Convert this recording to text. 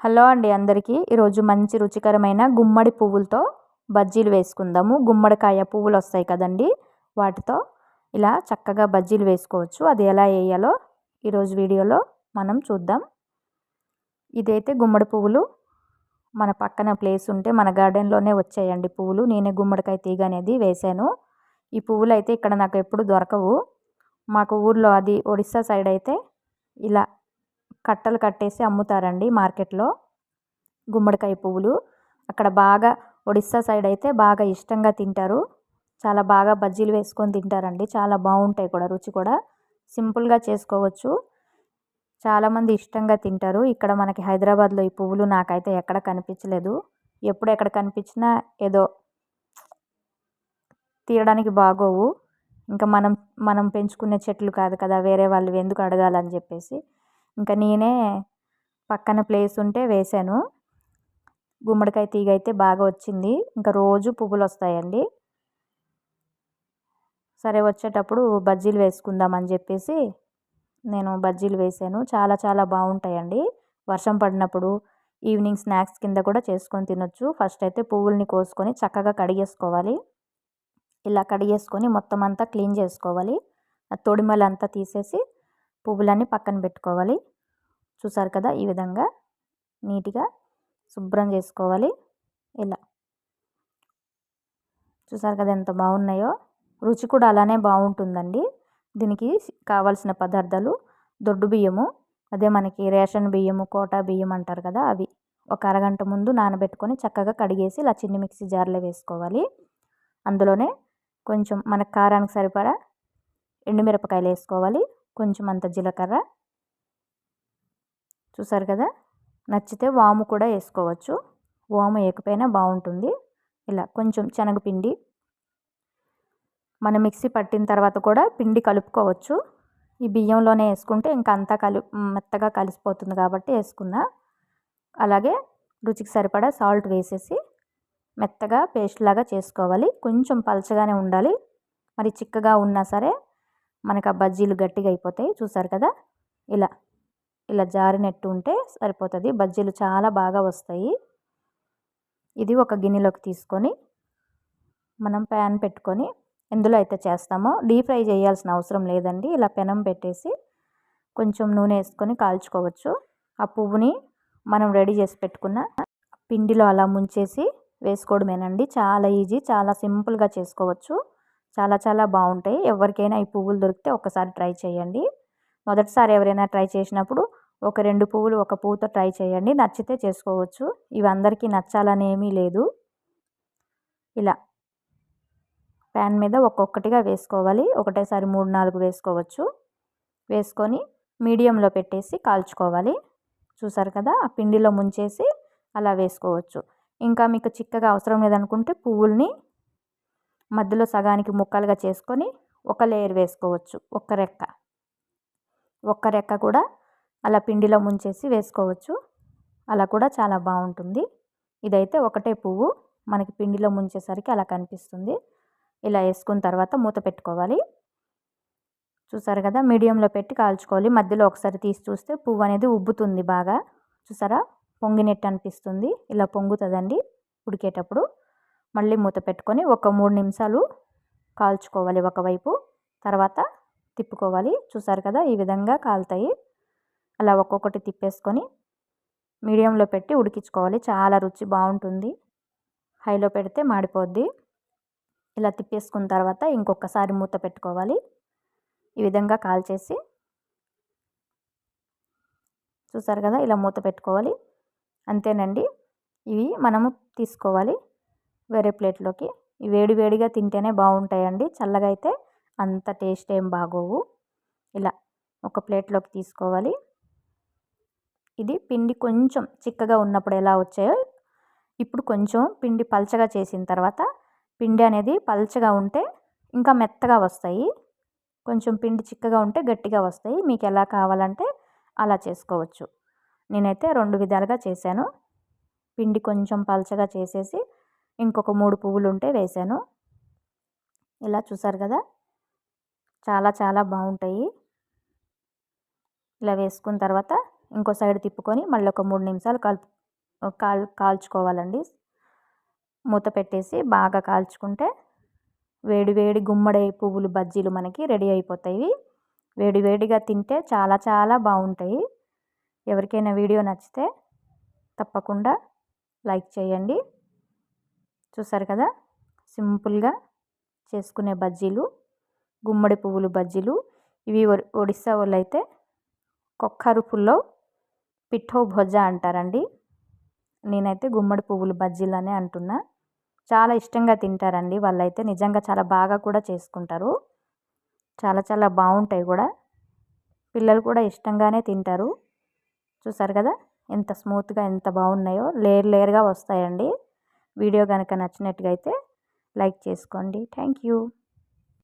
Hello అండి అందరికీ. ఈరోజు మంచి రుచికరమైన గుమ్మడి పువ్వులతో బజ్జీలు వేసుకుందాము. గుమ్మడికాయ పువ్వులు వస్తాయి కదండి, వాటితో ఇలా చక్కగా బజ్జీలు వేసుకోవచ్చు. అది ఎలా వేయాలో ఈరోజు వీడియోలో మనం చూద్దాం. ఇదైతే గుమ్మడి పువ్వులు మన పక్కన ప్లేస్ ఉంటే మన గార్డెన్లోనే వచ్చాయండి పువ్వులు. నేనే గుమ్మడికాయ తీగ అనేది వేశాను. ఈ పువ్వులు అయితే ఇక్కడ నాకు ఎప్పుడు దొరకవు. మాకు ఊర్లో అది ఒడిస్సా సైడ్ అయితే ఇలా కట్టలు కట్టేసి అమ్ముతారండి మార్కెట్లో గుమ్మడికాయ పువ్వులు. అక్కడ బాగా ఒడిస్సా సైడ్ అయితే బాగా ఇష్టంగా తింటారు. చాలా బాగా బజ్జీలు వేసుకొని తింటారండి. చాలా బాగుంటాయి కూడా, రుచి కూడా సింపుల్గా చేసుకోవచ్చు. చాలామంది ఇష్టంగా తింటారు. ఇక్కడ మనకి హైదరాబాద్లో ఈ పువ్వులు నాకైతే ఎక్కడ కనిపించలేదు. ఎప్పుడు ఎక్కడ కనిపించినా ఏదో తీయడానికి బాగోవు. ఇంకా మనం పెంచుకునే చెట్లు కాదు కదా, వేరే వాళ్ళు ఎందుకు అడగాలని చెప్పేసి ఇంకా నేనే పక్కన ప్లేస్ ఉంటే వేశాను. గుమ్మడికాయ తీగ అయితే బాగా వచ్చింది. ఇంకా రోజు పువ్వులు వస్తాయండి. సరే వచ్చేటప్పుడు బజ్జీలు వేసుకుందామని చెప్పేసి నేను బజ్జీలు వేసాను. చాలా చాలా బాగుంటాయండి. వర్షం పడినప్పుడు ఈవినింగ్ స్నాక్స్ కింద కూడా చేసుకొని తినొచ్చు. ఫస్ట్ అయితే పువ్వుల్ని కోసుకొని చక్కగా కడిగేసుకోవాలి. ఇలా కడిగేసుకొని మొత్తం అంతా క్లీన్ చేసుకోవాలి. ఆ తొడిమలంతా తీసేసి పువ్వులన్నీ పక్కన పెట్టుకోవాలి. చూసారు కదా, ఈ విధంగా నీట్గా శుభ్రం చేసుకోవాలి. ఇలా చూసారు కదా ఎంత బాగున్నాయో. రుచి కూడా అలానే బాగుంటుందండి. దీనికి కావాల్సిన పదార్థాలు దొడ్డు బియ్యము, అదే మనకి రేషన్ బియ్యము, కోటా బియ్యం అంటారు కదా, అవి ఒక అరగంట ముందు నానబెట్టుకొని చక్కగా కడిగేసి ఇలా చిన్ని మిక్సీ జార్లో వేసుకోవాలి. అందులోనే కొంచెం మన కారానికి సరిపడా ఎండుమిరపకాయలు వేసుకోవాలి. కొంచెం అంత జీలకర్ర, చూసారు కదా, నచ్చితే వాము కూడా వేసుకోవచ్చు. వాము వేయకపోయినా బాగుంటుంది. ఇలా కొంచెం శనగపిండి, మనం మిక్సీ పట్టిన తర్వాత కూడా పిండి కలుపుకోవచ్చు. ఈ బియ్యంలోనే వేసుకుంటే ఇంకా అంతా మెత్తగా కలిసిపోతుంది కాబట్టి వేసుకున్నా. అలాగే రుచికి సరిపడా సాల్ట్ వేసేసి మెత్తగా పేస్ట్ లాగా చేసుకోవాలి. కొంచెం పలచగానే ఉండాలి, మరి చిక్కగా ఉన్నా సరే మనకు ఆ బజ్జీలు గట్టిగా అయిపోతాయి. చూసారు కదా, ఇలా జారినట్టు ఉంటే సరిపోతుంది. బజ్జీలు చాలా బాగా వస్తాయి. ఇది ఒక గిన్నెలోకి తీసుకొని మనం ప్యాన్ పెట్టుకొని ఎందులో అయితే చేస్తామో డీప్ ఫ్రై చేయాల్సిన అవసరం లేదండి. ఇలా పెనం పెట్టేసి కొంచెం నూనె వేసుకొని కాల్చుకోవచ్చు. ఆ పువ్వుని మనం రెడీ చేసి పెట్టుకున్న పిండిలో అలా ముంచేసి వేసుకోవడమేనండి. చాలా ఈజీ, చాలా సింపుల్గా చేసుకోవచ్చు. చాలా చాలా బాగుంటాయి. ఎవరికైనా ఈ పువ్వులు దొరికితే ఒకసారి ట్రై చేయండి. మొదటిసారి ఎవరైనా ట్రై చేసినప్పుడు ఒక 2 పువ్వులు ఒక పువ్వుతో ట్రై చేయండి. నచ్చితే చేసుకోవచ్చు. ఇవి అందరికీ నచ్చాలని ఏమీ లేదు. ఇలా ప్యాన్ మీద ఒక్కొక్కటిగా వేసుకోవాలి. ఒకటేసారి 3-4 వేసుకోవచ్చు. వేసుకొని మీడియంలో పెట్టేసి కాల్చుకోవాలి. చూసారు కదా, ఆ పిండిలో ముంచేసి అలా వేసుకోవచ్చు. ఇంకా మీకు చిక్కగా అవసరం లేదనుకుంటే పువ్వుల్ని మధ్యలో సగానికి ముక్కలుగా చేసుకొని ఒక లేయర్ వేసుకోవచ్చు. ఒక్క రెక్క కూడా అలా పిండిలో ముంచేసి వేసుకోవచ్చు. అలా కూడా చాలా బాగుంటుంది. ఇదైతే ఒకటే పువ్వు మనకి పిండిలో ముంచేసరికి అలా కనిపిస్తుంది. ఇలా వేసుకున్న తర్వాత మూత పెట్టుకోవాలి. చూసారు కదా, మీడియంలో పెట్టి కాల్చుకోవాలి. మధ్యలో ఒకసారి తీసి చూస్తే పువ్వు అనేది ఉబ్బుతుంది బాగా. చూసారా, పొంగినట్టు అనిపిస్తుంది. ఇలా పొంగుతుందండి ఉడికేటప్పుడు. మళ్ళీ మూత పెట్టుకొని ఒక 3 నిమిషాలు కాల్చుకోవాలి ఒకవైపు, తర్వాత తిప్పుకోవాలి. చూసారు కదా, ఈ విధంగా కాలుతాయి. అలా ఒక్కొక్కటి తిప్పేసుకొని మీడియంలో పెట్టి ఉడికించుకోవాలి. చాలా రుచి బాగుంటుంది. హైలో పెడితే మాడిపోద్ది. ఇలా తిప్పేసుకున్న తర్వాత ఇంకొకసారి మూత పెట్టుకోవాలి. ఈ విధంగా కాల్చేసి చూసారు కదా, ఇలా మూత పెట్టుకోవాలి. అంతేనండి. ఇవి మనము తీసుకోవాలి వేరే ప్లేట్లోకి. ఇవి వేడివేడిగా తింటేనే బాగుంటాయండి. చల్లగా అయితే అంత టేస్ట్ ఏం బాగోవు. ఇలా ఒక ప్లేట్లోకి తీసుకోవాలి. ఇది పిండి కొంచెం చిక్కగా ఉన్నప్పుడు ఎలా వచ్చాయో ఇప్పుడు కొంచెం పిండి పల్చగా చేసిన తర్వాత, పిండి అనేది పల్చగా ఉంటే ఇంకా మెత్తగా వస్తాయి. కొంచెం పిండి చిక్కగా ఉంటే గట్టిగా వస్తాయి. మీకు ఎలా కావాలంటే అలా చేసుకోవచ్చు. నేనైతే 2 విధాలుగా చేశాను. పిండి కొంచెం పల్చగా చేసేసి ఇంకొక 3 పువ్వులు ఉంటే వేశాను. ఇలా చూసారు కదా, చాలా చాలా బాగుంటాయి. ఇలా వేసుకున్న తర్వాత ఇంకో సైడ్ తిప్పుకొని మళ్ళీ ఒక 3 నిమిషాలు కాల్చుకోవాలండి. మూత పెట్టేసి బాగా కాల్చుకుంటే వేడి వేడి గుమ్మడి పువ్వులు బజ్జీలు మనకి రెడీ అయిపోతాయి. వేడి వేడిగా తింటే చాలా చాలా బాగుంటాయి. ఎవరికైనా వీడియో నచ్చితే తప్పకుండా లైక్ చేయండి. చూసారు కదా, సింపుల్గా చేసుకునే బజ్జీలు, గుమ్మడి పువ్వులు బజ్జీలు. ఇవి ఒడిస్సా వాళ్ళు అయితే కొక్కరు పుల్లో పిఠో భొజా అంటారండి. నేనైతే గుమ్మడి పువ్వులు బజ్జీలు అనే అంటున్నా. చాలా ఇష్టంగా తింటారండి వాళ్ళైతే. నిజంగా చాలా బాగా కూడా చేసుకుంటారు. చాలా చాలా బాగుంటాయి కూడా. పిల్లలు కూడా ఇష్టంగానే తింటారు. చూసారు కదా ఎంత స్మూత్గా ఎంత బాగున్నాయో. లేయర్ లేయర్గా వస్తాయండి. వీడియో కనుక నచ్చినట్టుగా అయితే లైక్ చేసుకోండి. Thank you.